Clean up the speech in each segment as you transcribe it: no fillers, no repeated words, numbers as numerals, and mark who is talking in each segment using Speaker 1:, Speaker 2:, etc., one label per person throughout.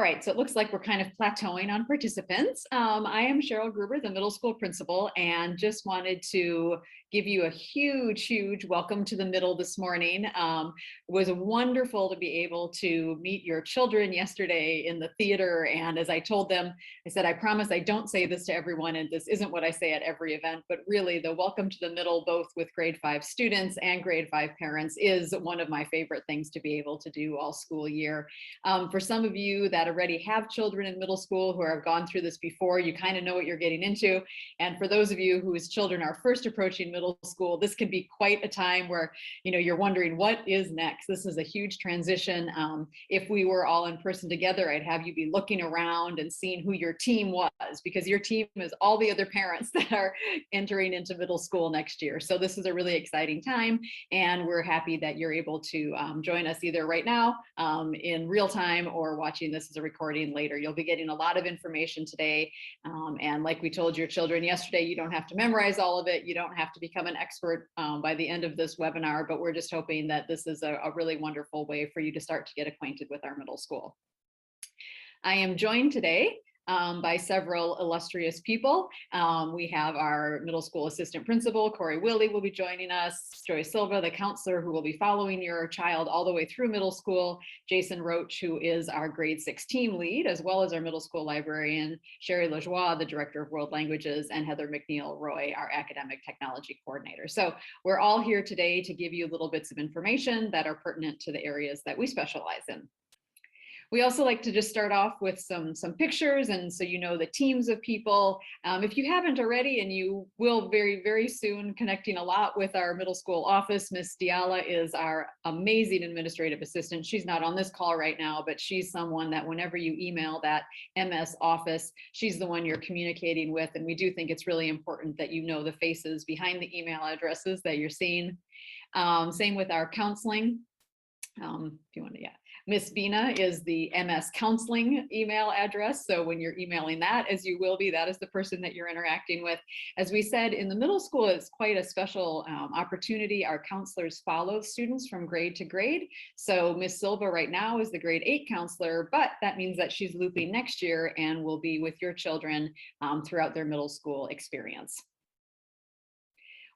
Speaker 1: right, so it looks like we're kind of plateauing on participants. I am Cheryl Gruber, the middle school principal, and just wanted to give you a huge welcome to the middle this morning. It was wonderful to be able to meet your children yesterday in the theater. And as I told them, I said, I promise I don't say this to everyone, and this isn't what I say at every event, but really the welcome to the middle, both with grade 5 students and grade 5 parents, is one of my favorite things to be able to do all school year. For some of you that already have children in middle school who have gone through this before, you kind of know what you're getting into. And for those of you whose children are first approaching middle school, this can be quite a time where you're wondering what is next. This is a huge transition. If we were all in person together, I'd have you be looking around and seeing who your team was, because your team is all the other parents that are entering into middle school next year. So this is a really exciting time, and we're happy that you're able to join us either right now in real time or watching this as a recording later. You'll be getting a lot of information today. And like we told your children yesterday, you don't have to memorize all of it. You don't have to become an expert by the end of this webinar, but we're just hoping that this is a really wonderful way for you to start to get acquainted with our middle school. I am joined today by several illustrious people. We have our middle school assistant principal, Corey Willie, will be joining us, Joy Silva, the counselor who will be following your child all the way through middle school, Jason Roach, who is our grade 6 team lead, as well as our middle school librarian, Sherry Lajoie, the director of world languages, and Heather McNeil Roy, our academic technology coordinator. So we're all here today to give you little bits of information that are pertinent to the areas that we specialize in. We also like to just start off with some pictures, and so you know the teams of people. If you haven't already, and you will very soon, connecting a lot with our middle school office. Miss Diala is our amazing administrative assistant. She's not on this call right now, but she's someone that whenever you email that MS office, she's the one you're communicating with, and we do think it's really important that you know the faces behind the email addresses that you're seeing. Same with our counseling. If you want to, yeah. Miss Bina is the MS counseling email address. So when you're emailing that, as you will be, that is the person that you're interacting with. As we said, in the middle school, it's quite a special opportunity. Our counselors follow students from grade to grade. So Miss Silva right now is the grade 8 counselor, but that means that she's looping next year and will be with your children throughout their middle school experience.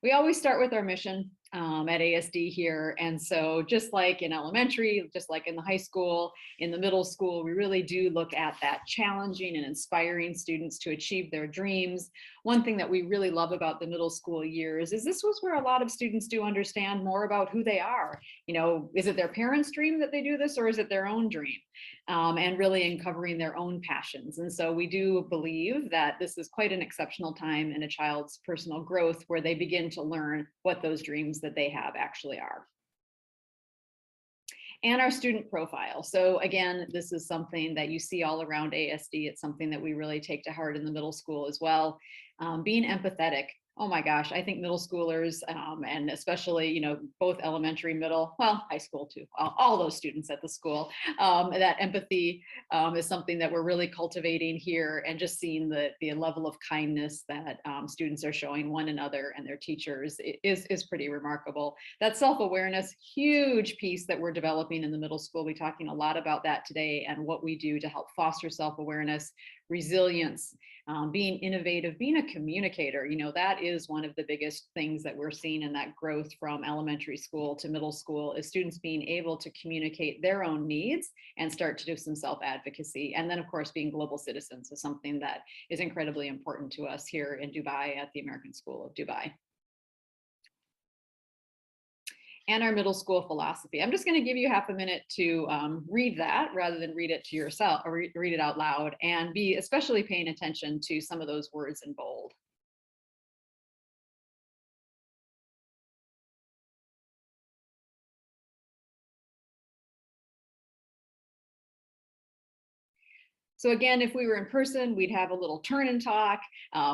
Speaker 1: We always start with our mission at ASD here. And so just like in elementary, just like in the high school, in the middle school, we really do look at that challenging and inspiring students to achieve their dreams. One thing that we really love about the middle school years is this was where a lot of students do understand more about who they are. Is it their parents' dream that they do this, or is it their own dream? And really uncovering their own passions. And so we do believe that this is quite an exceptional time in a child's personal growth where they begin to learn what those dreams that they have actually are. And our student profile. So again, this is something that you see all around ASD. It's something that we really take to heart in the middle school as well. Being empathetic. Oh my gosh, I think middle schoolers, and especially, both elementary, middle, well, high school too, all those students at the school, that empathy is something that we're really cultivating here, and just seeing the level of kindness that students are showing one another and their teachers is pretty remarkable. That self-awareness, huge piece that we're developing in the middle school. We're talking a lot about that today and what we do to help foster self-awareness, resilience, being innovative, being a communicator. That is one of the biggest things that we're seeing in that growth from elementary school to middle school, is students being able to communicate their own needs and start to do some self-advocacy. And then of course, being global citizens is something that is incredibly important to us here in Dubai at the American School of Dubai. And our middle school philosophy. I'm just going to give you half a minute to read that rather than read it to yourself, or read it out loud, and be especially paying attention to some of those words in bold. So again, if we were in person, we'd have a little turn and talk.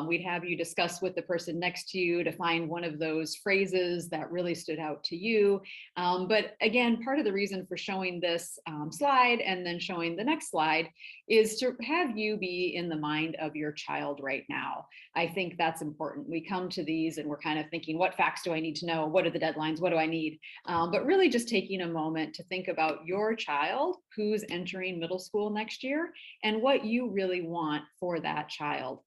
Speaker 1: We'd have you discuss with the person next to you to find one of those phrases that really stood out to you. But again, part of the reason for showing this slide and then showing the next slide is to have you be in the mind of your child right now. I think that's important. We come to these and we're kind of thinking, what facts do I need to know? What are the deadlines? What do I need? But really just taking a moment to think about your child who's entering middle school next year and what you really want for that child.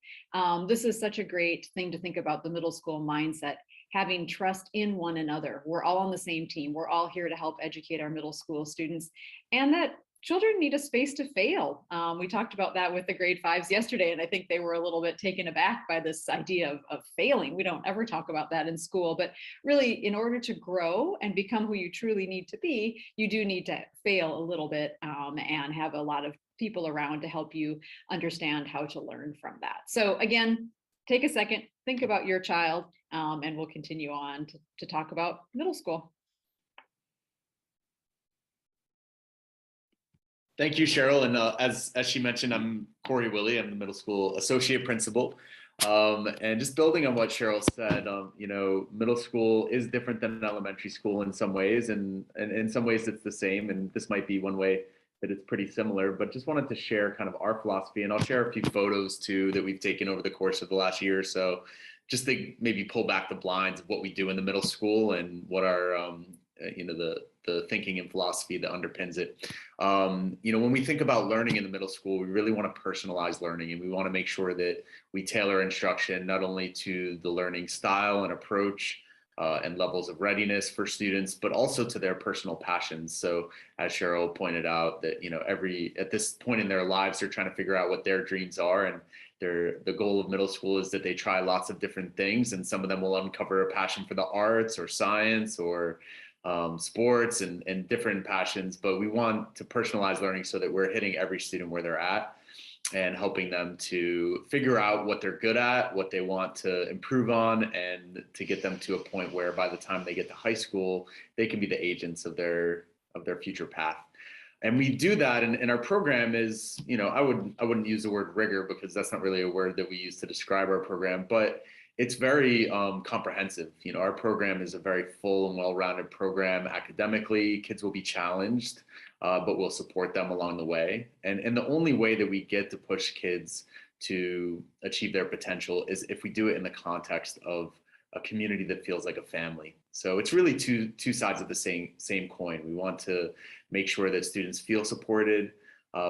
Speaker 1: This is such a great thing to think about, the middle school mindset, having trust in one another. We're all on the same team. We're all here to help educate our middle school students, and that children need a space to fail. We talked about that with the grade fives yesterday, and I think they were a little bit taken aback by this idea of failing. We don't ever talk about that in school, but really, in order to grow and become who you truly need to be, you do need to fail a little bit, and have a lot of people around to help you understand how to learn from that. So again, take a second, think about your child, and we'll continue on to talk about middle school.
Speaker 2: Thank you, Cheryl. And as she mentioned, I'm Corey Willie. I'm the middle school associate principal. And just building on what Cheryl said, middle school is different than elementary school in some ways, and in some ways it's the same. And this might be one way that it's pretty similar, but just wanted to share kind of our philosophy. And I'll share a few photos too that we've taken over the course of the last year or so, just to maybe pull back the blinds of what we do in the middle school and what our, the thinking and philosophy that underpins it. When we think about learning in the middle school, we really want to personalize learning, and we want to make sure that we tailor instruction not only to the learning style and approach and levels of readiness for students, but also to their personal passions. So as Cheryl pointed out, that at this point in their lives, they're trying to figure out what their dreams are, and the goal of middle school is that they try lots of different things, and some of them will uncover a passion for the arts or science or sports and different passions. But we want to personalize learning so that we're hitting every student where they're at and helping them to figure out what they're good at, what they want to improve on, and to get them to a point where by the time they get to high school, they can be the agents of their future path. And we do that, and our program is, I wouldn't use the word rigor because that's not really a word that we use to describe our program, but it's very comprehensive. Our program is a very full and well-rounded program academically. Kids will be challenged, but we'll support them along the way. And the only way that we get to push kids to achieve their potential is if we do it in the context of a community that feels like a family. So it's really two sides of the same coin. We want to make sure that students feel supported.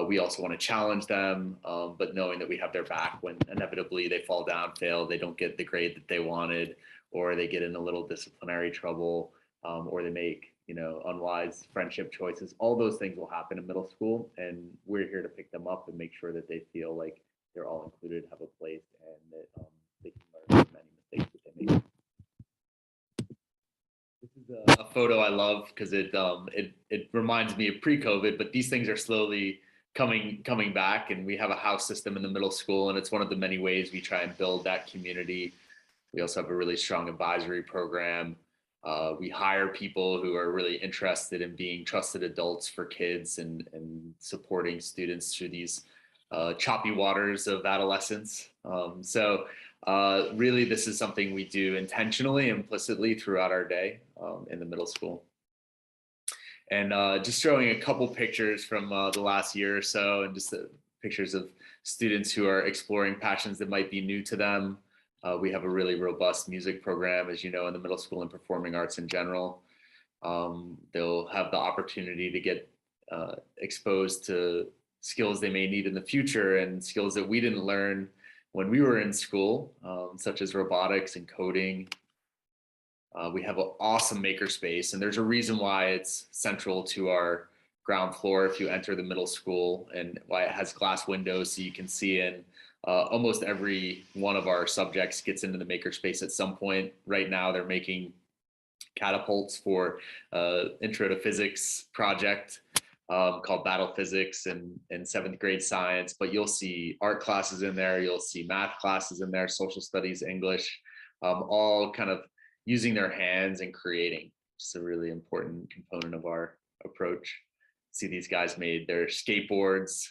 Speaker 2: We also want to challenge them, but knowing that we have their back when inevitably they fall down, fail, they don't get the grade that they wanted, or they get in a little disciplinary trouble, or they make unwise friendship choices. All those things will happen in middle school, and we're here to pick them up and make sure that they feel like they're all included, have a place, and that they can learn from any mistakes that they make. This is a photo I love because it reminds me of pre-COVID, but these things are slowly coming back, and we have a house system in the middle school, and it's one of the many ways we try and build that community. We also have a really strong advisory program. We hire people who are really interested in being trusted adults for kids and supporting students through these choppy waters of adolescence. Really, this is something we do intentionally, implicitly throughout our day in the middle school. And just showing a couple pictures from the last year or so, and just pictures of students who are exploring passions that might be new to them. We have a really robust music program, as you know, in the middle school and performing arts in general. They'll have the opportunity to get exposed to skills they may need in the future, and skills that we didn't learn when we were in school, such as robotics and coding. We have an awesome makerspace, and there's a reason why it's central to our ground floor if you enter the middle school, and why it has glass windows so you can see in. Almost every one of our subjects gets into the makerspace at some point. Right now, they're making catapults for intro to physics project called Battle Physics and 7th grade science, but you'll see art classes in there, you'll see math classes in there, social studies, English, all kind of using their hands and creating. It's a really important component of our approach. See, these guys made their skateboards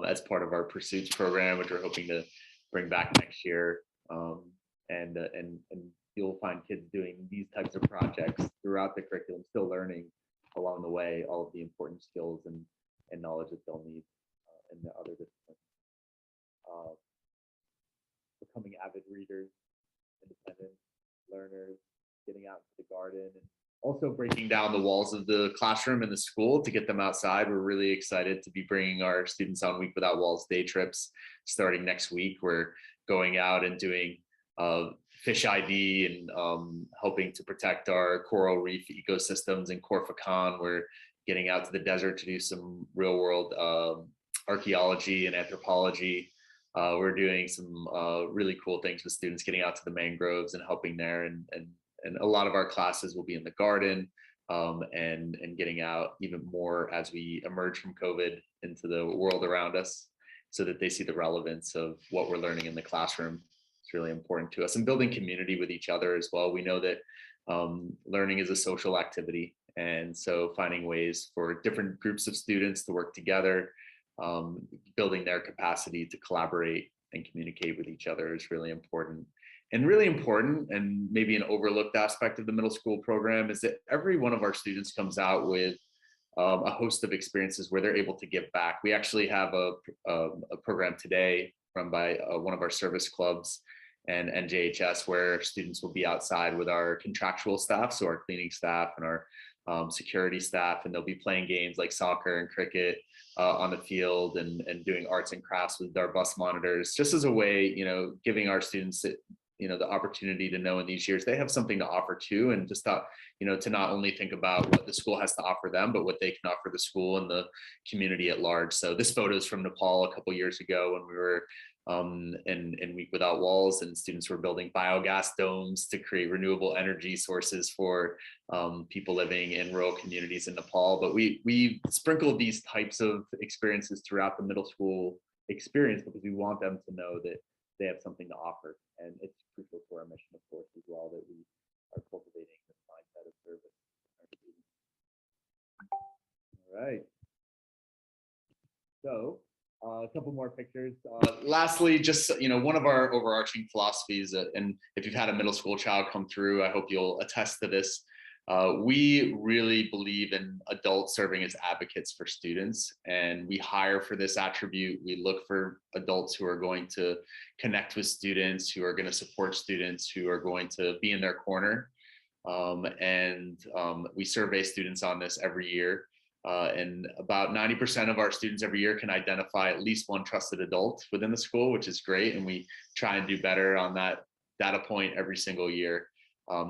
Speaker 2: as part of our Pursuits program, which we're hoping to bring back next year. And you'll find kids doing these types of projects throughout the curriculum, still learning along the way all of the important skills and knowledge that they'll need and the other disciplines. Uh, Becoming avid readers, independent learners, getting out into the garden, and also breaking down the walls of the classroom and the school to get them outside. We're really excited to be bringing our students on Week Without Walls day trips starting next week. We're going out and doing fish ID and helping to protect our coral reef ecosystems in Corsican. We're getting out to the desert to do some real world archaeology and anthropology. We're doing some really cool things with students, getting out to the mangroves and helping there. And a lot of our classes will be in the garden and getting out even more as we emerge from COVID into the world around us, so that they see the relevance of what we're learning in the classroom. It's really important to us, and building community with each other as well. We know that learning is a social activity. And so finding ways for different groups of students to work together, building their capacity to collaborate and communicate with each other is really important. And really important, and maybe an overlooked aspect of the middle school program, is that every one of our students comes out with a host of experiences where they're able to give back. We actually have a program today run by one of our service clubs and NJHS, where students will be outside with our contractual staff, so our cleaning staff and our security staff, and they'll be playing games like soccer and cricket on the field, and doing arts and crafts with our bus monitors, just as a way, giving our students the opportunity to know in these years they have something to offer too, and just to not only think about what the school has to offer them, but what they can offer the school and the community at large. So this photo is from Nepal a couple years ago when we were in Week Without Walls, and students were building biogas domes to create renewable energy sources for people living in rural communities in Nepal. But we sprinkled these types of experiences throughout the middle school experience because we want them to know that they have something to offer. And it's crucial to our mission, of course, as well, that we are cultivating this mindset of service in our students. All right. So a couple more pictures. Lastly, just one of our overarching philosophies, and if you've had a middle school child come through, I hope you'll attest to this. We really believe in adults serving as advocates for students, and we hire for this attribute. We look for adults who are going to connect with students, who are going to support students, who are going to be in their corner. We survey students on this every year. And about 90% of our students every year can identify at least one trusted adult within the school, which is great. And we try and do better on that data point every single year.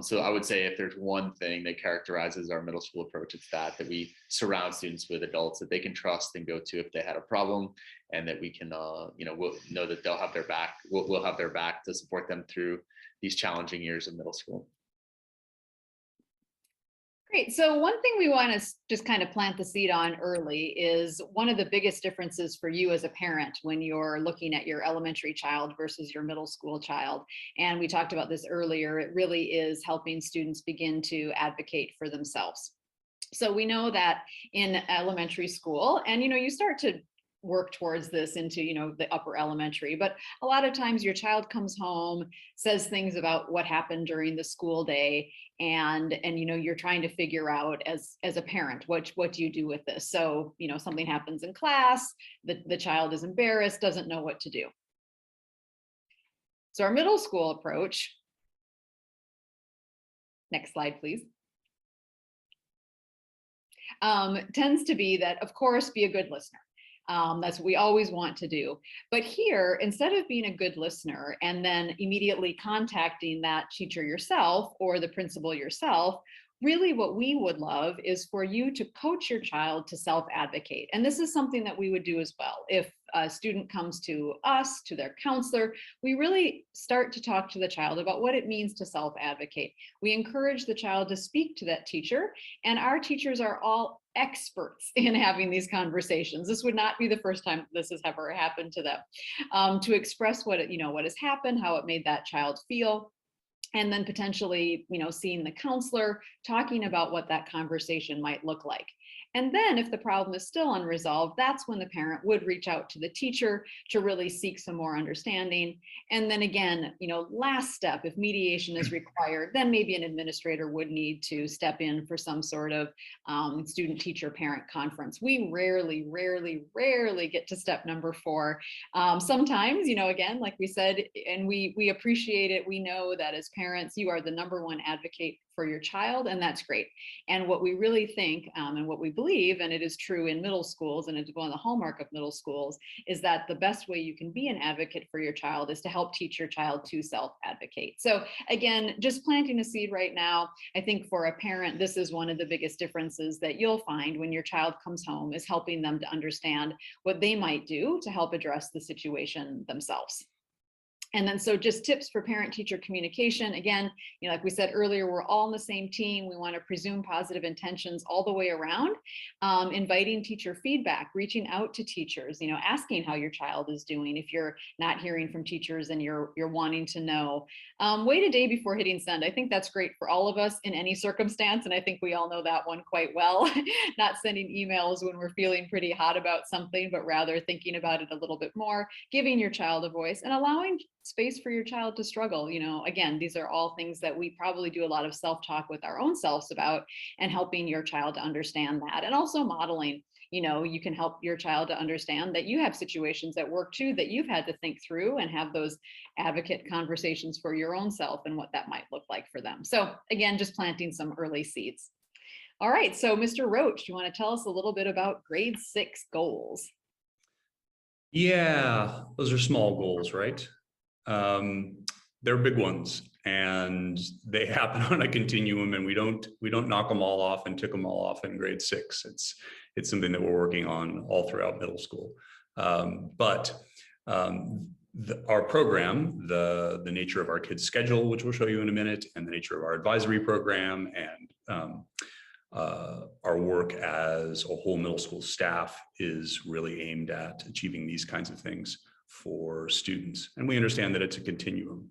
Speaker 2: So I would say if there's one thing that characterizes our middle school approach, it's that we surround students with adults that they can trust and go to if they had a problem, and that we can, we'll know that they'll have their back. We'll have their back to support them through these challenging years of middle school.
Speaker 1: Great. So one thing we want to just kind of plant the seed on early is one of the biggest differences for you as a parent when you're looking at your elementary child versus your middle school child. And we talked about this earlier. It really is helping students begin to advocate for themselves. So we know that in elementary school, and you start to work towards this into the upper elementary, but a lot of times your child comes home, says things about what happened during the school day, and you're trying to figure out as a parent what do you do with this. So something happens in class, the child is embarrassed, doesn't know what to do. So our middle school approach, next slide please, tends to be that, of course, be a good listener. That's what we always want to do. But here, instead of being a good listener and then immediately contacting that teacher yourself or the principal yourself, really what we would love is for you to coach your child to self-advocate. And this is something that we would do as well. If a student comes to us, to their counselor, we really start to talk to the child about what it means to self-advocate. We encourage the child to speak to that teacher, and our teachers are all experts in having these conversations. This would not be the first time this has ever happened to them, to express what has happened, how it made that child feel. And then potentially, seeing the counselor, talking about what that conversation might look like. And then if the problem is still unresolved, that's when the parent would reach out to the teacher to really seek some more understanding. And then again, last step, if mediation is required, then maybe an administrator would need to step in for some sort of student teacher parent conference. We rarely get to step number 4. Sometimes, again, like we said, and we appreciate it. We know that as parents, you are the number 1 advocate for your child, and that's great. And what we really think and what we believe, and it is true in middle schools, and it's one of the hallmark of middle schools, is that the best way you can be an advocate for your child is to help teach your child to self-advocate. So again, just planting a seed right now. I think for a parent, this is one of the biggest differences that you'll find when your child comes home, is helping them to understand what they might do to help address the situation themselves. And then so just tips for parent-teacher communication. Again, like we said earlier, we're all on the same team. We want to presume positive intentions all the way around. Inviting teacher feedback, reaching out to teachers, asking how your child is doing. If you're not hearing from teachers and you're wanting to know, wait a day before hitting send. I think that's great for all of us in any circumstance. And I think we all know that one quite well. Not sending emails when we're feeling pretty hot about something, but rather thinking about it a little bit more, giving your child a voice and allowing space for your child to struggle. Again, these are all things that we probably do a lot of self-talk with our own selves about, and helping your child to understand that. And also modeling, you can help your child to understand that you have situations at work too that you've had to think through, and have those advocate conversations for your own self and what that might look like for them. So again, just planting some early seeds. All right, so Mr. Roach, do you want to tell us a little bit about grade 6 goals?
Speaker 3: Yeah, those are small goals, right? They're big ones, and they happen on a continuum, and we don't knock them all off and tick them all off in grade 6. It's something that we're working on all throughout middle school. But our program, the nature of our kids' schedule, which we'll show you in a minute, and the nature of our advisory program, and our work as a whole middle school staff is really aimed at achieving these kinds of things for students. And we understand that it's a continuum,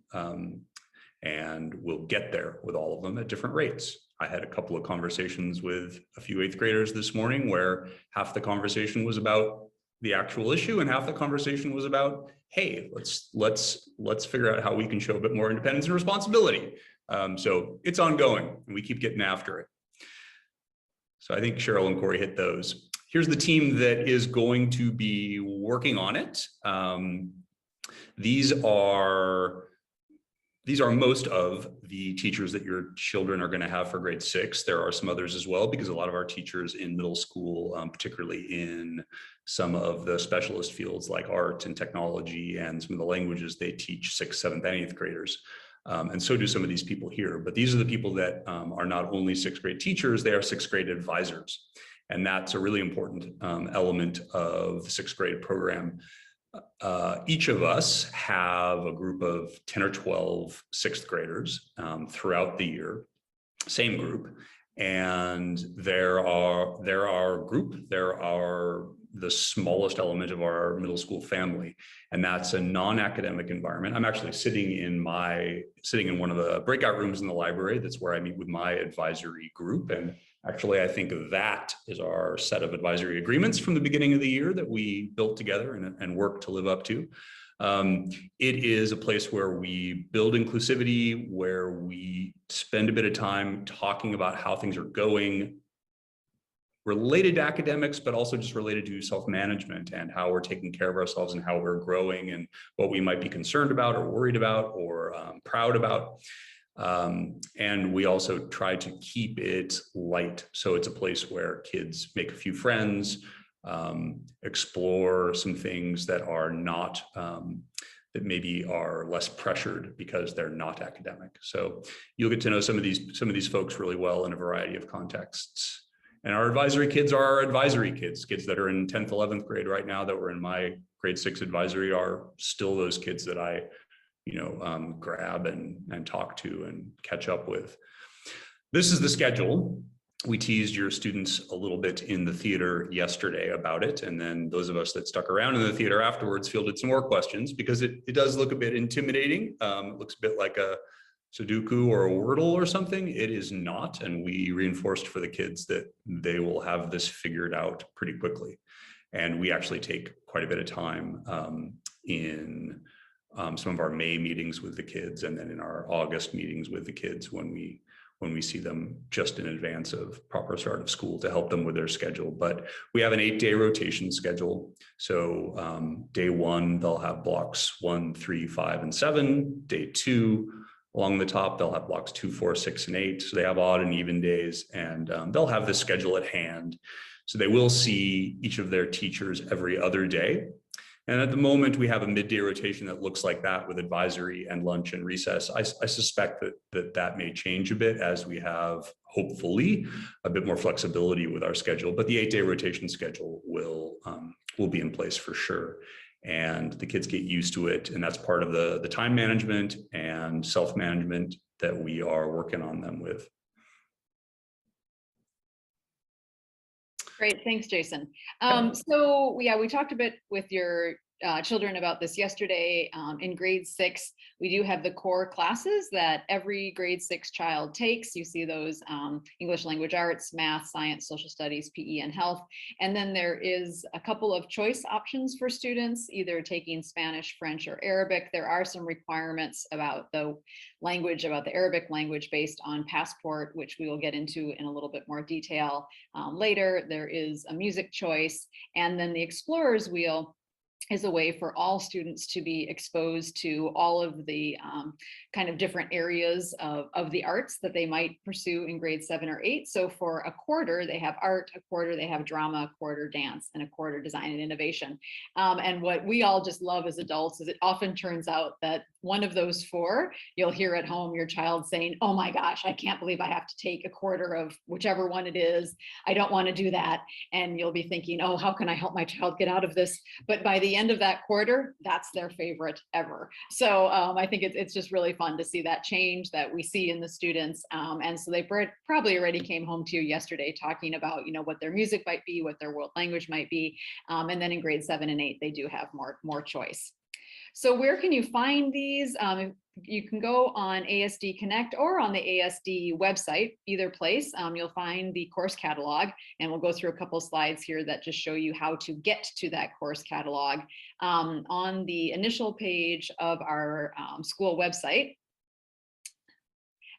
Speaker 3: and we'll get there with all of them at different rates. I had a couple of conversations with a few 8th graders this morning where half the conversation was about the actual issue and half the conversation was about, hey, let's figure out how we can show a bit more independence and responsibility. So it's ongoing, and we keep getting after it. So I think Cheryl and Corey hit those. Here's the team that is going to be working on it. These are most of the teachers that your children are going to have for grade 6. There are some others as well, because a lot of our teachers in middle school, particularly in some of the specialist fields like art and technology and some of the languages, they teach 6th, 7th, and 8th graders. And so do some of these people here. But these are the people that are not only 6th grade teachers, they are 6th grade advisors. And that's a really important element of the 6th grade program. Each of us have a group of 10 or 12 6th graders throughout the year, same group. And they're our group, they're the smallest element of our middle school family. And that's a non-academic environment. I'm actually sitting in one of the breakout rooms in the library. That's where I meet with my advisory group. And actually, I think that is our set of advisory agreements from the beginning of the year that we built together and worked to live up to. It is a place where we build inclusivity, where we spend a bit of time talking about how things are going, related to academics, but also just related to self-management and how we're taking care of ourselves and how we're growing and what we might be concerned about or worried about or proud about. And we also try to keep it light. So it's a place where kids make a few friends, explore some things that are not, that maybe are less pressured because they're not academic. So you'll get to know some of these folks really well in a variety of contexts. And our advisory kids are our advisory kids that are in 10th, 11th grade right now that were in my grade 6 advisory are still those kids that I grab and talk to and catch up with. This is the schedule. We teased your students a little bit in the theater yesterday about it. And then those of us that stuck around in the theater afterwards fielded some more questions because it does look a bit intimidating. It looks a bit like a Sudoku or a Wordle or something. It is not. And we reinforced for the kids that they will have this figured out pretty quickly. And we actually take quite a bit of time in some of our May meetings with the kids, and then in our August meetings with the kids when we see them just in advance of proper start of school to help them with their schedule. But we have an 8-day rotation schedule. So day 1, they'll have blocks 1, 3, 5, and 7. Day 2, along the top, they'll have blocks 2, 4, 6, and 8. So they have odd and even days, and they'll have the schedule at hand. So they will see each of their teachers every other day. And at the moment, we have a midday rotation that looks like that with advisory and lunch and recess. I suspect that may change a bit as we have, hopefully, a bit more flexibility with our schedule. But the 8-day rotation schedule will be in place for sure. And the kids get used to it. And that's part of the time management and self-management that we are working on them with.
Speaker 1: Great, thanks, Jason. So yeah, we talked a bit with your children about this yesterday. In grade 6, we do have the core classes that every grade 6 child takes. You see those English language arts, math, science, social studies, PE, and health. And then there is a couple of choice options for students, either taking Spanish, French, or Arabic. There are some requirements about the language, about the Arabic language based on passport, which we will get into in a little bit more detail later. There is a music choice, and then the Explorers Wheel is a way for all students to be exposed to all of the kind of different areas of the arts that they might pursue in grade 7 or 8. So for a quarter, they have art, a quarter they have drama, a quarter dance, and a quarter design and innovation. And what we all just love as adults is it often turns out that one of those 4, you'll hear at home your child saying, oh my gosh, I can't believe I have to take a quarter of whichever one it is. I don't want to do that. And you'll be thinking, oh, how can I help my child get out of this? But by the end of that quarter, that's their favorite ever. So I think it's just really fun to see that change that we see in the students. And so they probably already came home to you yesterday talking about, what their music might be, what their world language might be. And then in grade 7 and 8, they do have more choice. So where can you find these? You can go on ASD Connect or on the ASD website, either place. You'll find the course catalog, and we'll go through a couple slides here that just show you how to get to that course catalog. On the initial page of our school website,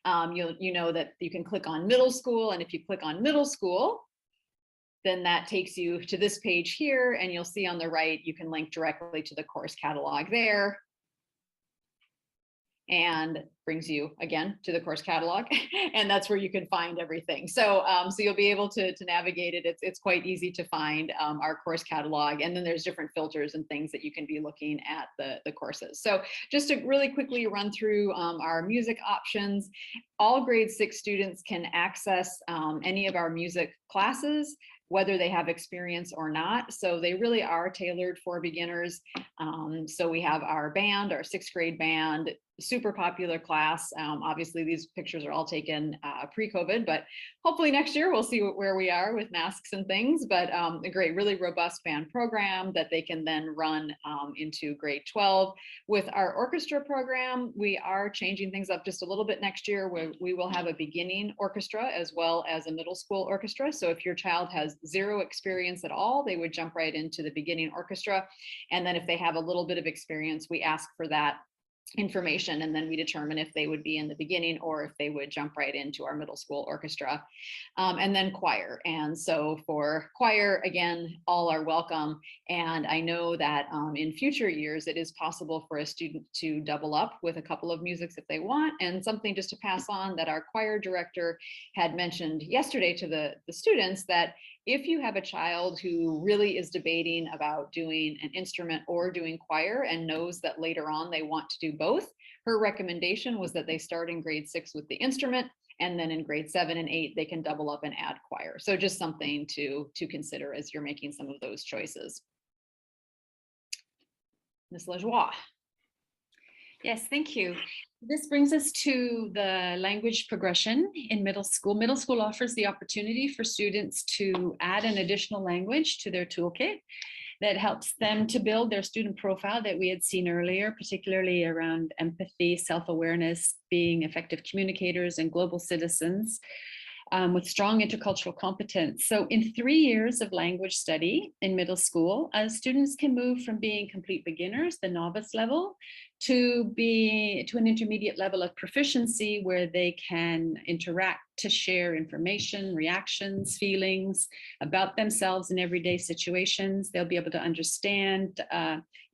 Speaker 1: you know that you can click on middle school, and if you click on middle school, then that takes you to this page here, and you'll see on the right, you can link directly to the course catalog there, and brings you again to the course catalog, and that's where you can find everything. So so you'll be able to navigate it. It's quite easy to find our course catalog, and then there's different filters and things that you can be looking at the courses. So just to really quickly run through our music options, all grade 6 students can access any of our music classes, whether they have experience or not. So they really are tailored for beginners. So we have our band, our 6th grade band, super popular class. Obviously these pictures are all taken pre-COVID, but hopefully next year we'll see where we are with masks and things. But a great, really robust band program that they can then run into grade 12. With our orchestra program, we are changing things up just a little bit next year, where we will have a beginning orchestra as well as a middle school orchestra. So if your child has 0 experience at all, they would jump right into the beginning orchestra. And then if they have a little bit of experience, we ask for that information, and then we determine if they would be in the beginning or if they would jump right into our middle school orchestra. And then choir. And so for choir, again, all are welcome. And I know that in future years, it is possible for a student to double up with a couple of musics if they want. And something just to pass on that our choir director had mentioned yesterday to the students, that if you have a child who really is debating about doing an instrument or doing choir and knows that later on they want to do both, her recommendation was that they start in grade 6 with the instrument, and then in grade 7 and 8, they can double up and add choir. So just something to consider as you're making some of those choices. Ms. Lajoie.
Speaker 4: Yes, thank you. This brings us to the language progression in middle school. Middle school offers the opportunity for students to add an additional language to their toolkit. that helps them to build their student profile that we had seen earlier, particularly around empathy, self-awareness, being effective communicators and global citizens. With strong intercultural competence. So in 3 years of language study in middle school, students can move from being complete beginners, the novice level, to an intermediate level of proficiency where they can interact to share information, reactions, feelings about themselves in everyday situations. They'll be able to understand,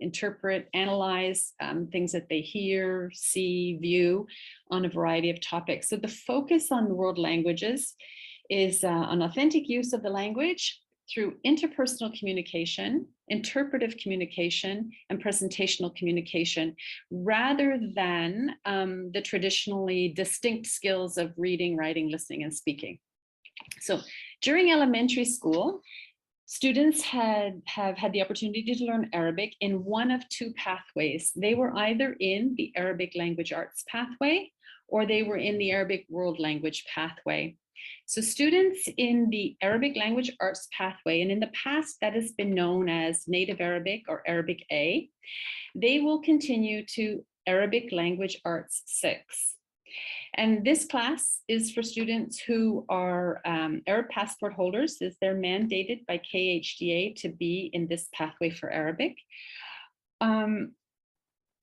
Speaker 4: interpret, analyze things that they hear, see, view on a variety of topics. So the focus on world languages is an authentic use of the language through interpersonal communication, interpretive communication, and presentational communication, rather than the traditionally distinct skills of reading, writing, listening, and speaking. So during elementary school, students have had the opportunity to learn Arabic in one of two pathways. They were either in the Arabic language arts pathway, or they were in the Arabic world language pathway. So students in the Arabic language arts pathway, and in the past that has been known as Native Arabic or Arabic A, they will continue to Arabic language arts 6. And this class is for students who are Arab passport holders, as they're mandated by KHDA to be in this pathway for Arabic.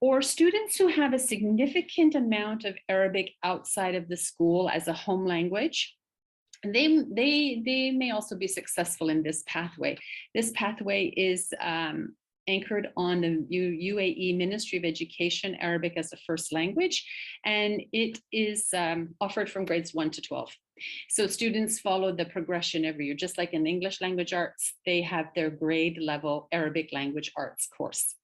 Speaker 4: Or students who have a significant amount of Arabic outside of the school as a home language. They may also be successful in this pathway. This pathway is anchored on the UAE Ministry of Education, Arabic as a first language, and it is offered from grades 1 to 12. So students follow the progression every year, just like in English language arts, they have their grade level Arabic language arts course.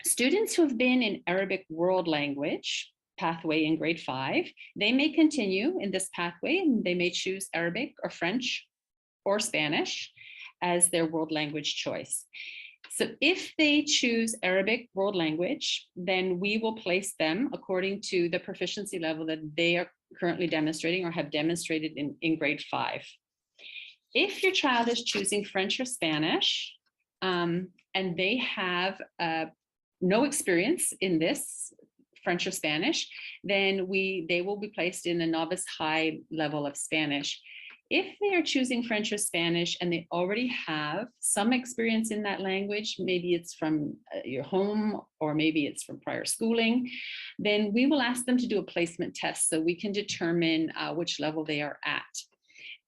Speaker 4: Students who have been in Arabic world language pathway in grade 5, they may continue in this pathway and they may choose Arabic or French or Spanish as their world language choice. So if they choose Arabic world language, then we will place them according to the proficiency level that they are currently demonstrating or have demonstrated in grade 5. If your child is choosing French or Spanish, and they have no experience in this, French or Spanish, then they will be placed in a novice high level of Spanish. If they are choosing French or Spanish and they already have some experience in that language, maybe it's from your home or maybe it's from prior schooling, then we will ask them to do a placement test so we can determine which level they are at.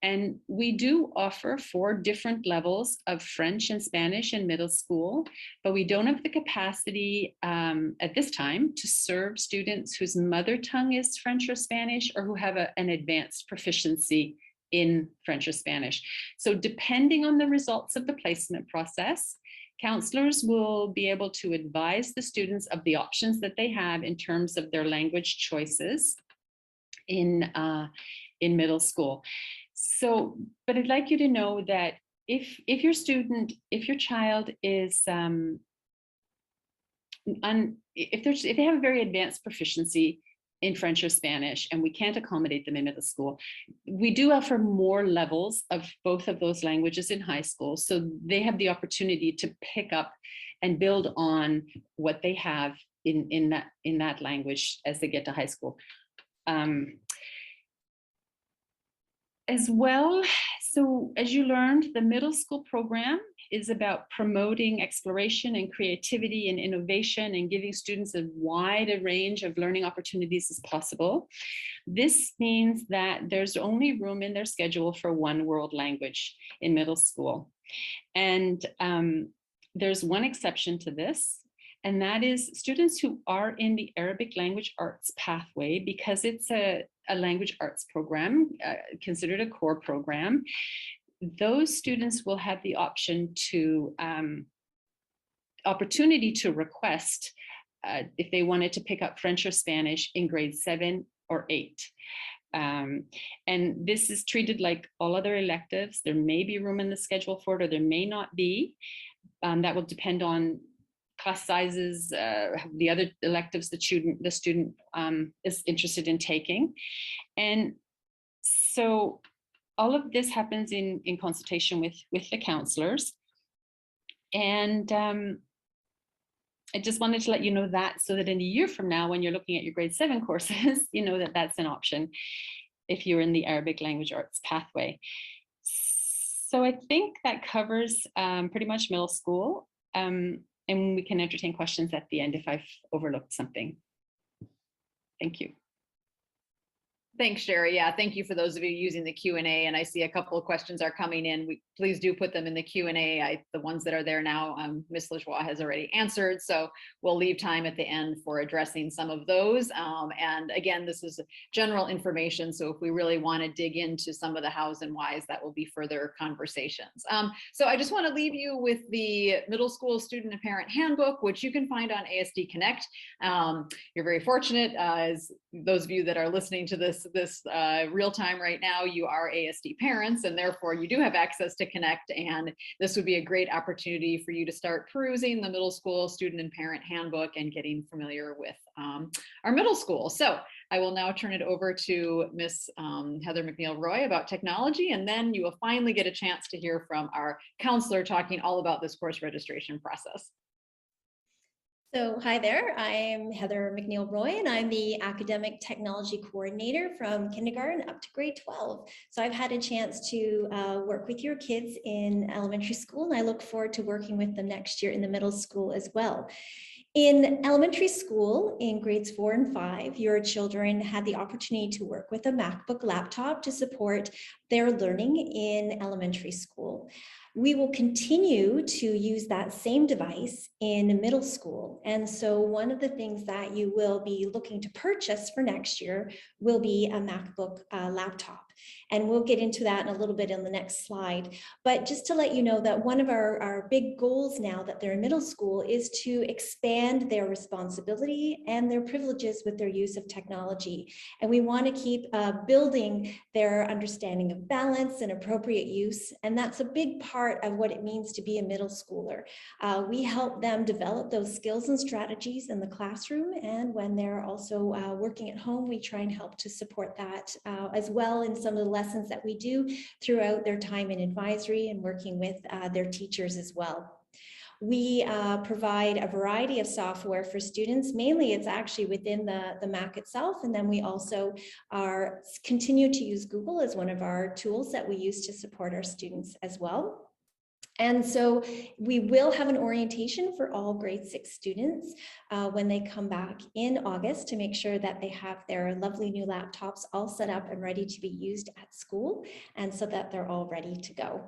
Speaker 4: And we do offer 4 different levels of French and Spanish in middle school, but we don't have the capacity at this time to serve students whose mother tongue is French or Spanish or who have an advanced proficiency in French or Spanish. So depending on the results of the placement process, counselors will be able to advise the students of the options that they have in terms of their language choices in middle school. So, but I'd like you to know that if your child is, if they have a very advanced proficiency in French or Spanish and we can't accommodate them in middle school, we do offer more levels of both of those languages in high school. So they have the opportunity to pick up and build on what they have in that language as they get to high school. As well, so as you learned, the middle school program is about promoting exploration and creativity and innovation and giving students as wide a range of learning opportunities as possible. This means that there's only room in their schedule for 1 world language in middle school. And there's one exception to this, and that is students who are in the Arabic language arts pathway, because it's a language arts program, considered a core program. Those students will have the opportunity to request if they wanted to pick up French or Spanish in grade 7 or 8. And this is treated like all other electives. There may be room in the schedule for it, or there may not be. That will depend on class sizes, the other electives the student is interested in taking. And so all of this happens in consultation with the counselors. And I just wanted to let you know that, so that in a year from now, when you're looking at your grade 7 courses, you know that that's an option if you're in the Arabic language arts pathway. So I think that covers pretty much middle school. And we can entertain questions at the end if I've overlooked something. Thank you.
Speaker 1: Thanks, Sherry. Yeah, thank you for those of you using the Q&A, and I see a couple of questions are coming in. Please do put them in the Q&A. The ones that are there now, Ms. Lajoie has already answered, so we'll leave time at the end for addressing some of those. And again, this is general information, so if we really want to dig into some of the hows and whys, that will be further conversations. So I just want to leave you with the middle school student and parent handbook, which you can find on ASD Connect. You're very fortunate, as those of you that are listening to this real time right now, you are ASD parents, and therefore you do have access to Connect, and this would be a great opportunity for you to start perusing the middle school student and parent handbook and getting familiar with our middle school. So I will now turn it over to Miss Heather McNeil-Roy about technology, and then you will finally get a chance to hear from our counselor talking all about this course registration process.
Speaker 5: So hi there, I'm Heather McNeil-Roy, and I'm the Academic Technology Coordinator from kindergarten up to grade 12. So I've had a chance to work with your kids in elementary school, and I look forward to working with them next year in the middle school as well. In elementary school, in grades 4 and 5, your children had the opportunity to work with a MacBook laptop to support their learning in elementary school. We will continue to use that same device in middle school. And so one of the things that you will be looking to purchase for next year will be a MacBook laptop. And we'll get into that in a little bit in the next slide. But just to let you know that one of our big goals now that they're in middle school is to expand their responsibility and their privileges with their use of technology. And we want to keep building their understanding of balance and appropriate use. And that's a big part of what it means to be a middle schooler. We help them develop those skills and strategies in the classroom. And when they're also working at home, we try and help to support that as well in some of the lessons that we do throughout their time in advisory and working with their teachers as well. We provide a variety of software for students. Mainly it's actually within the Mac itself. And then we also continue to use Google as one of our tools that we use to support our students as well. And so we will have an orientation for all grade 6 students when they come back in August to make sure that they have their lovely new laptops all set up and ready to be used at school, and so that they're all ready to go.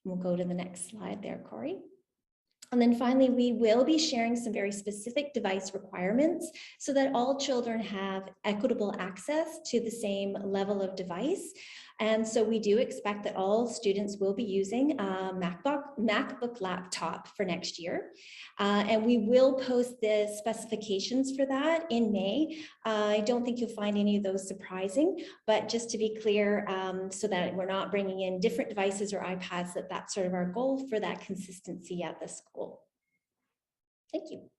Speaker 5: We'll go to the next slide there, Corey. And then finally, we will be sharing some very specific device requirements so that all children have equitable access to the same level of device. And so we do expect that all students will be using a MacBook laptop for next year. And we will post the specifications for that in May. I don't think you'll find any of those surprising, but just to be clear, so that we're not bringing in different devices or iPads, that's sort of our goal for that consistency at the school. Thank you.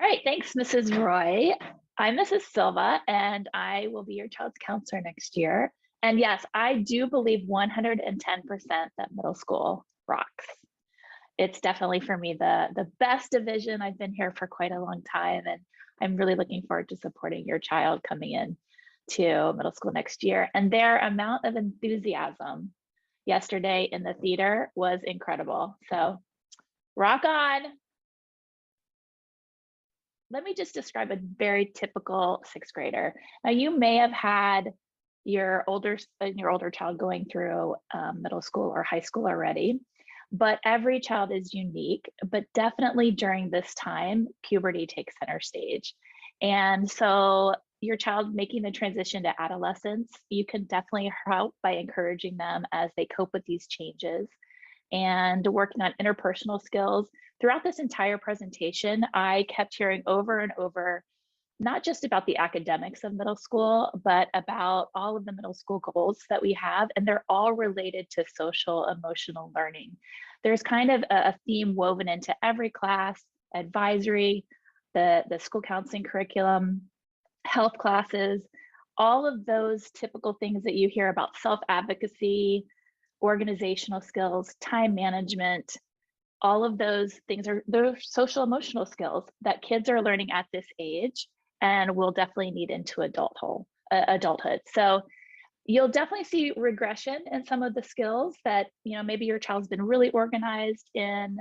Speaker 6: All right, thanks, Mrs. Roy. I'm Mrs. Silva, and I will be your child's counselor next year. And yes, I do believe 110% that middle school rocks. It's definitely for me the best division. I've been here for quite a long time, and I'm really looking forward to supporting your child coming in to middle school next year. And their amount of enthusiasm yesterday in the theater was incredible. So rock on. Let me just describe a very typical 6th grader. Now, you may have had your older child going through middle school or high school already, but every child is unique. But definitely during this time, puberty takes center stage. And so your child making the transition to adolescence, you can definitely help by encouraging them as they cope with these changes and working on interpersonal skills. Throughout this entire presentation, I kept hearing over and over, not just about the academics of middle school, but about all of the middle school goals that we have, and they're all related to social emotional learning. There's kind of a theme woven into every class: advisory, the school counseling curriculum, health classes, all of those typical things that you hear about self-advocacy, organizational skills, time management, all of those things they're social emotional skills that kids are learning at this age and will definitely need into adulthood. So you'll definitely see regression in some of the skills that, maybe your child's been really organized in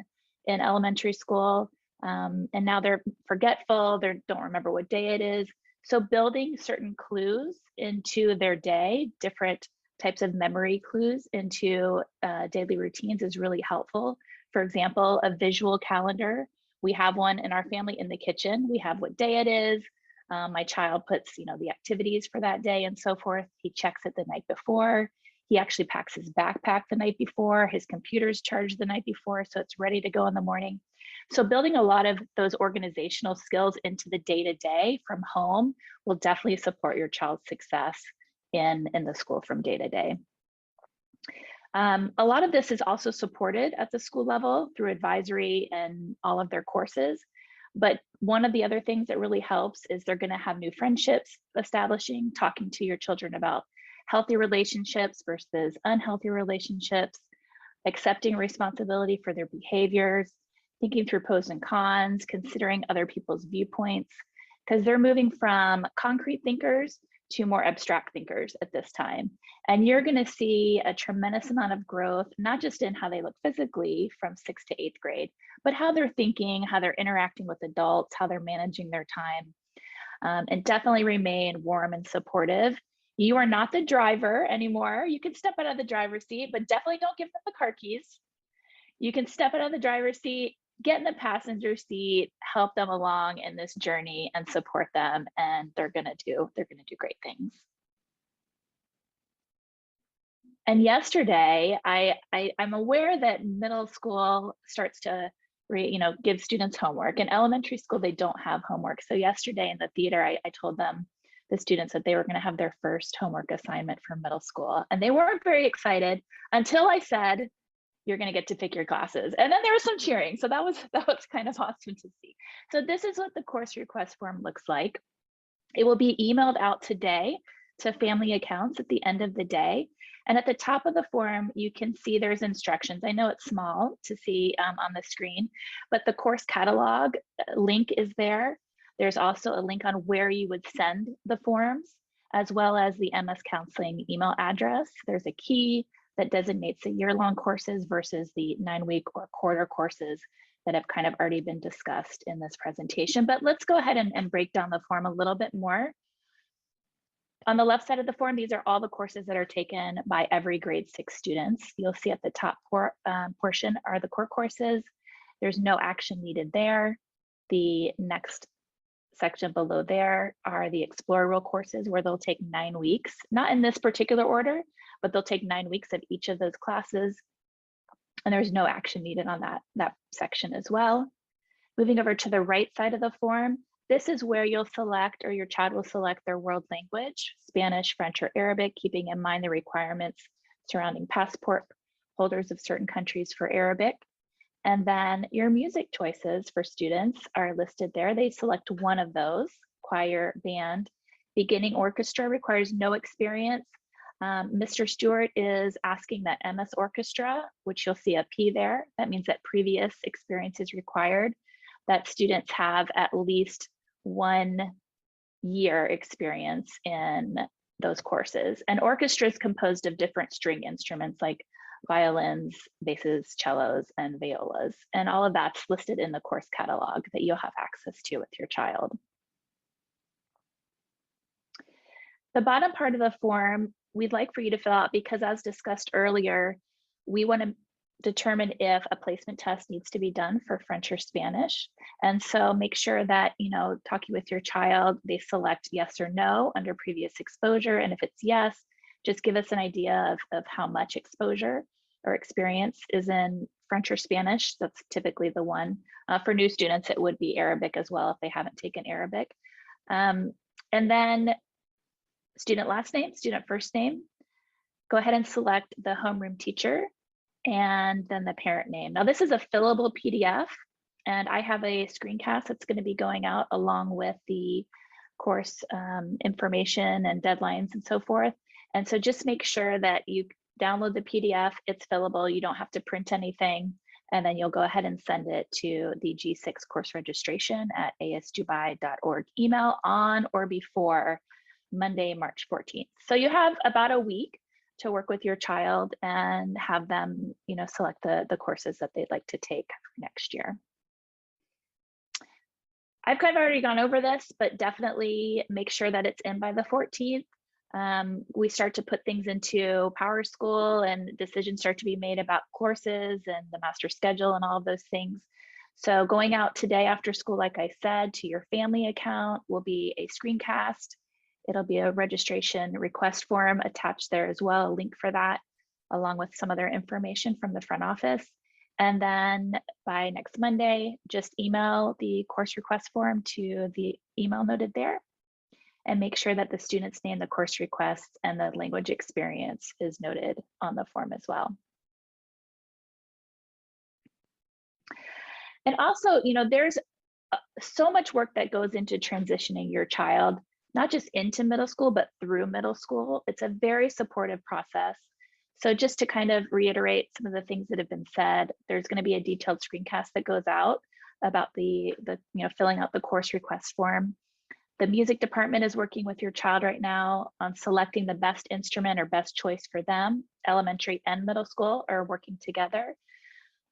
Speaker 6: elementary school, and now they're forgetful, they don't remember what day it is. So building certain clues into their day, different types of memory clues into daily routines is really helpful. For example, a visual calendar. We have one in our family in the kitchen. We have what day it is. My child puts, the activities for that day and so forth. He checks it the night before. He actually packs his backpack the night before. His computer's charged the night before, so it's ready to go in the morning. So building a lot of those organizational skills into the day-to-day from home will definitely support your child's success in the school from day to day. A lot of this is also supported at the school level through advisory and all of their courses. But one of the other things that really helps is they're going to have new friendships establishing, talking to your children about healthy relationships versus unhealthy relationships, accepting responsibility for their behaviors, thinking through pros and cons, considering other people's viewpoints, because they're moving from concrete thinkers to more abstract thinkers at this time. And you're going to see a tremendous amount of growth, not just in how they look physically from 6th to 8th grade, but how they're thinking, how they're interacting with adults, how they're managing their time. And definitely remain warm and supportive. You are not the driver anymore. You can step out of the driver's seat, but definitely don't give them the car keys. You can step out of the driver's seat, get in the passenger seat, help them along in this journey and support them, and they're gonna do great things. And yesterday, I'm aware that middle school starts to give students homework. In elementary school, they don't have homework. So yesterday in the theater, I told them, the students, that they were gonna have their first homework assignment for middle school. And they weren't very excited until I said, you're going to get to pick your classes. And then there was some cheering. So that was kind of awesome to see. So this is what the course request form looks like. It will be emailed out today to family accounts at the end of the day. And at the top of the form, you can see there's instructions. I know it's small to see on the screen, but the course catalog link is there. There's also a link on where you would send the forms, as well as the MS Counseling email address. There's a key that designates the year-long courses versus the 9-week or quarter courses that have kind of already been discussed in this presentation. But let's go ahead and break down the form a little bit more. On the left side of the form, these are all the courses that are taken by every grade 6 students. You'll see at the top portion are the core courses. There's no action needed there. The next section below there are the Explore Role courses, where they'll take 9 weeks, not in this particular order, but they'll take 9 weeks of each of those classes. And there's no action needed on that section as well. Moving over to the right side of the form, this is where you'll select, or your child will select, their world language, Spanish, French, or Arabic, keeping in mind the requirements surrounding passport holders of certain countries for Arabic. And then your music choices for students are listed there. They select one of those: choir, band. Beginning orchestra requires no experience. Mr. Stewart is asking that MS orchestra, which you'll see a P there. That means that previous experience is required, that students have at least 1 year experience in those courses. And orchestra is composed of different string instruments like violins, basses, cellos, and violas. And all of that's listed in the course catalog that you'll have access to with your child. The bottom part of the form, we'd like for you to fill out, because as discussed earlier, we want to determine if a placement test needs to be done for French or Spanish. And so make sure that, talking with your child, they select yes or no under previous exposure. And if it's yes, just give us an idea of how much exposure or experience is in French or Spanish. That's typically the one. For new students, it would be Arabic as well if they haven't taken Arabic. And then student last name, student first name. Go ahead and select the homeroom teacher and then the parent name. Now this is a fillable PDF, and I have a screencast that's going to be going out along with the course information and deadlines and so forth. And so just make sure that you download the PDF, it's fillable, you don't have to print anything, and then you'll go ahead and send it to the G6 course registration at asdubai.org email on or before Monday, March 14th. So you have about a week to work with your child and have them, select the courses that they'd like to take next year. I've kind of already gone over this, but definitely make sure that it's in by the 14th. We start to put things into PowerSchool and decisions start to be made about courses and the master schedule and all of those things. So going out today after school, like I said, to your family account will be a screencast. It'll be a registration request form attached there as well, a link for that, along with some other information from the front office. And then by next Monday, just email the course request form to the email noted there and make sure that the student's name, the course request, and the language experience is noted on the form as well. And also, there's so much work that goes into transitioning your child, not just into middle school, but through middle school. It's a very supportive process. So just to kind of reiterate some of the things that have been said, there's going to be a detailed screencast that goes out about the filling out the course request form. The music department is working with your child right now on selecting the best instrument or best choice for them. Elementary and middle school are working together.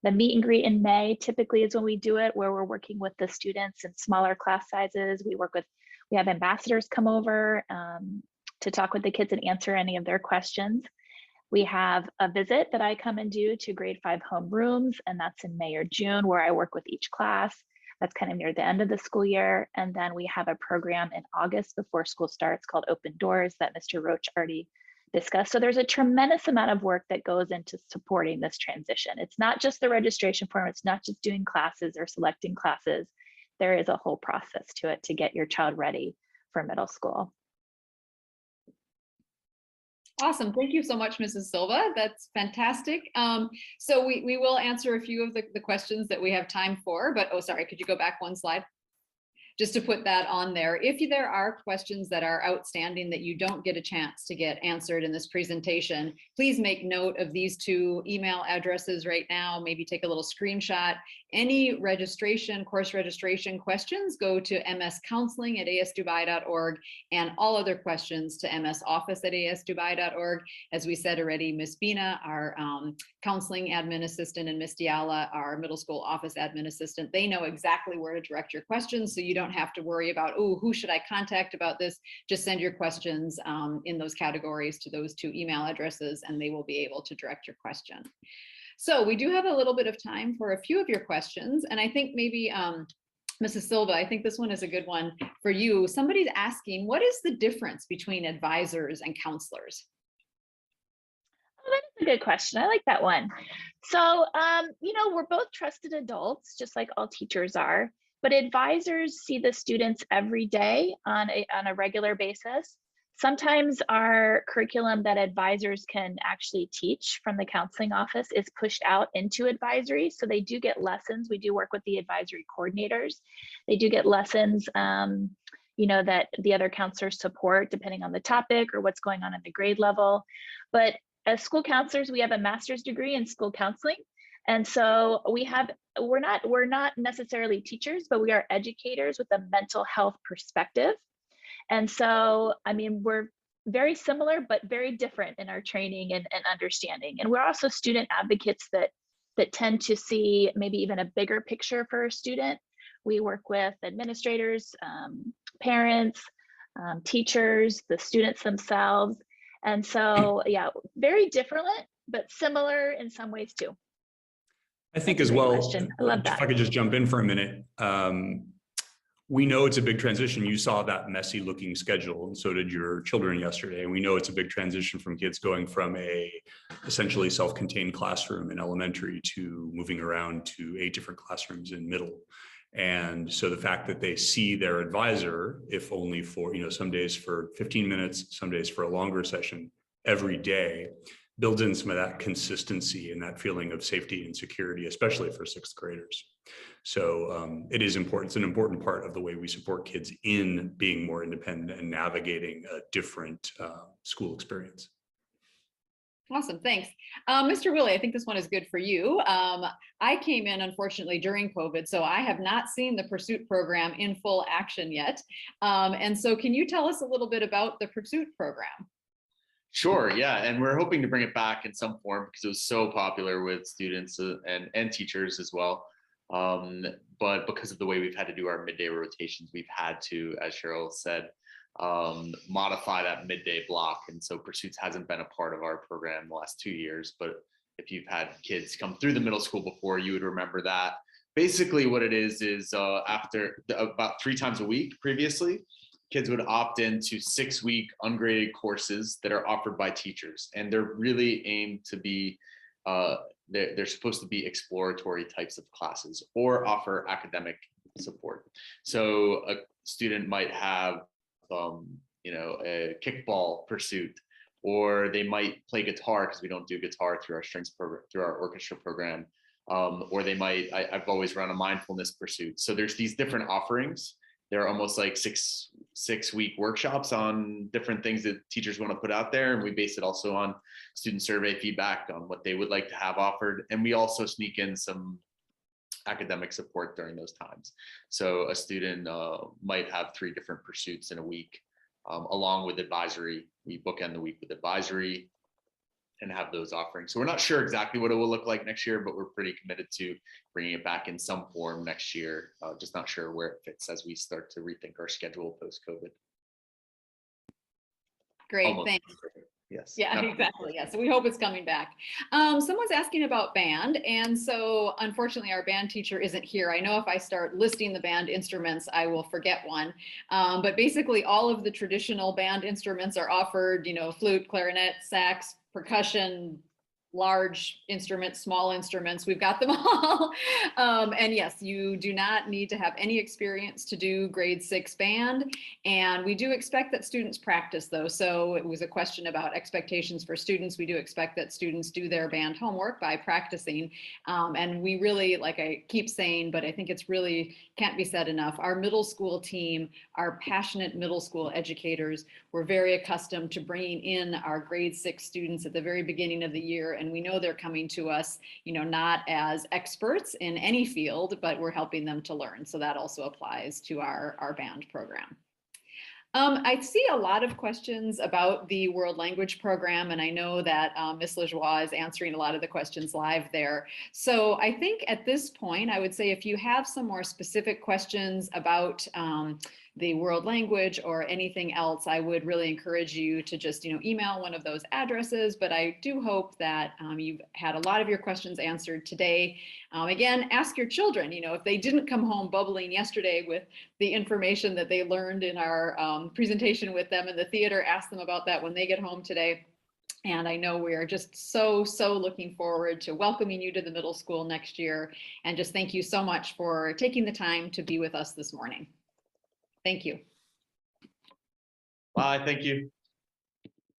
Speaker 6: The meet and greet in May typically is when we do it, where we're working with the students in smaller class sizes. We have ambassadors come over to talk with the kids and answer any of their questions. We have a visit that I come and do to grade 5 homerooms, and that's in May or June, where I work with each class. That's kind of near the end of the school year. And then we have a program in August before school starts called Open Doors that Mr. Roach already discussed. So there's a tremendous amount of work that goes into supporting this transition. It's not just the registration form. It's not just doing classes or selecting classes. There is a whole process to it to get your child ready for middle school.
Speaker 1: Awesome. Thank you so much, Mrs. Silva. That's fantastic. So we will answer a few of the questions that we have time for, but oh, sorry, could you go back one slide? Just to put that on there. If there are questions that are outstanding that you don't get a chance to get answered in this presentation, please make note of these 2 email addresses right now. Maybe take a little screenshot. Any course registration questions, go to mscounseling@asdubai.org, and all other questions to msoffice@asdubai.org. As we said already, Ms. Bina, our counseling admin assistant, and Ms. Diala, our middle school office admin assistant, they know exactly where to direct your questions, so you don't have to worry about, oh, who should I contact about this? Just send your questions in those categories to those 2 email addresses, and they will be able to direct your question. So we do have a little bit of time for a few of your questions. And I think maybe, Mrs. Silva, I think this one is a good one for you. Somebody's asking, what is the difference between advisors and counselors?
Speaker 6: Oh, that's a good question. I like that one. So, we're both trusted adults, just like all teachers are, but advisors see the students every day on a regular basis. Sometimes our curriculum that advisors can actually teach from the counseling office is pushed out into advisory. So they do get lessons. We do work with the advisory coordinators. They do get lessons, that the other counselors support depending on the topic or what's going on at the grade level. But as school counselors, we have a master's degree in school counseling. And so we're not necessarily teachers, but we are educators with a mental health perspective. And so, we're very similar, but very different in our training and understanding. And we're also student advocates that tend to see maybe even a bigger picture for a student. We work with administrators, parents, teachers, the students themselves. And so, yeah, very different, but similar in some ways too.
Speaker 3: I think as well,
Speaker 6: question. I love that.
Speaker 3: If I could just jump in for a minute. We know it's a big transition. You saw that messy looking schedule, and so did your children yesterday. And we know it's a big transition from kids going from a essentially self-contained classroom in elementary to moving around to 8 different classrooms in middle. And so the fact that they see their advisor, if only for, some days for 15 minutes, some days for a longer session every day, builds in some of that consistency and that feeling of safety and security, especially for 6th graders. So it is important. It's an important part of the way we support kids in being more independent and navigating a different school experience.
Speaker 1: Awesome, thanks. Mr. Willie, I think this one is good for you. I came in, unfortunately, during COVID, so I have not seen the Pursuit program in full action yet. And so can you tell us a little bit about the Pursuit program?
Speaker 2: Sure, yeah, and we're hoping to bring it back in some form because it was so popular with students and teachers as well. But because of the way we've had to do our midday rotations, we've had to, as Cheryl said, modify that midday block. And so Pursuits hasn't been a part of our program the last 2 years. But if you've had kids come through the middle school before, you would remember that. Basically, what it is after about 3 times a week previously, kids would opt into 6-week ungraded courses that are offered by teachers, and they're really aimed to be they're supposed to be exploratory types of classes or offer academic support. So a student might have a kickball pursuit, or they might play guitar because we don't do guitar through our strings program, through our orchestra program, or they might. I've always run a mindfulness pursuit. So there's these different offerings. They're almost like six-week workshops on different things that teachers want to put out there. And we base it also on student survey feedback on what they would like to have offered. And we also sneak in some academic support during those times. So a student might have 3 different pursuits in a week, along with advisory. We bookend the week with advisory and have those offerings. So we're not sure exactly what it will look like next year, but we're pretty committed to bringing it back in some form next year. Just not sure where it fits as we start to rethink our schedule post-COVID.
Speaker 1: Great, thanks.
Speaker 2: Yes.
Speaker 1: Yeah, exactly. Yeah. So we hope it's coming back. Someone's asking about band. And so unfortunately, our band teacher isn't here. I know if I start listing the band instruments, I will forget one. But basically all of the traditional band instruments are offered, flute, clarinet, sax, percussion, large instruments, small instruments, we've got them all. And yes, you do not need to have any experience to do grade 6 band. And we do expect that students practice though. So it was a question about expectations for students. We do expect that students do their band homework by practicing. And we really, like I keep saying, but I think it's really can't be said enough. Our middle school team, our passionate middle school educators, were very accustomed to bringing in our grade 6 students at the very beginning of the year. And we know they're coming to us, not as experts in any field, but we're helping them to learn. So that also applies to our band program. I see a lot of questions about the world language program, and I know that Ms. Lajoie is answering a lot of the questions live there. So I think at this point, I would say if you have some more specific questions about the world language or anything else, I would really encourage you to just email one of those addresses. But I do hope that you've had a lot of your questions answered today. Again, ask your children, if they didn't come home bubbling yesterday with the information that they learned in our presentation with them in the theater, ask them about that when they get home today. And I know we are just so looking forward to welcoming you to the middle school next year. And just thank you so much for taking the time to be with us this morning. Thank you.
Speaker 2: Bye, thank you.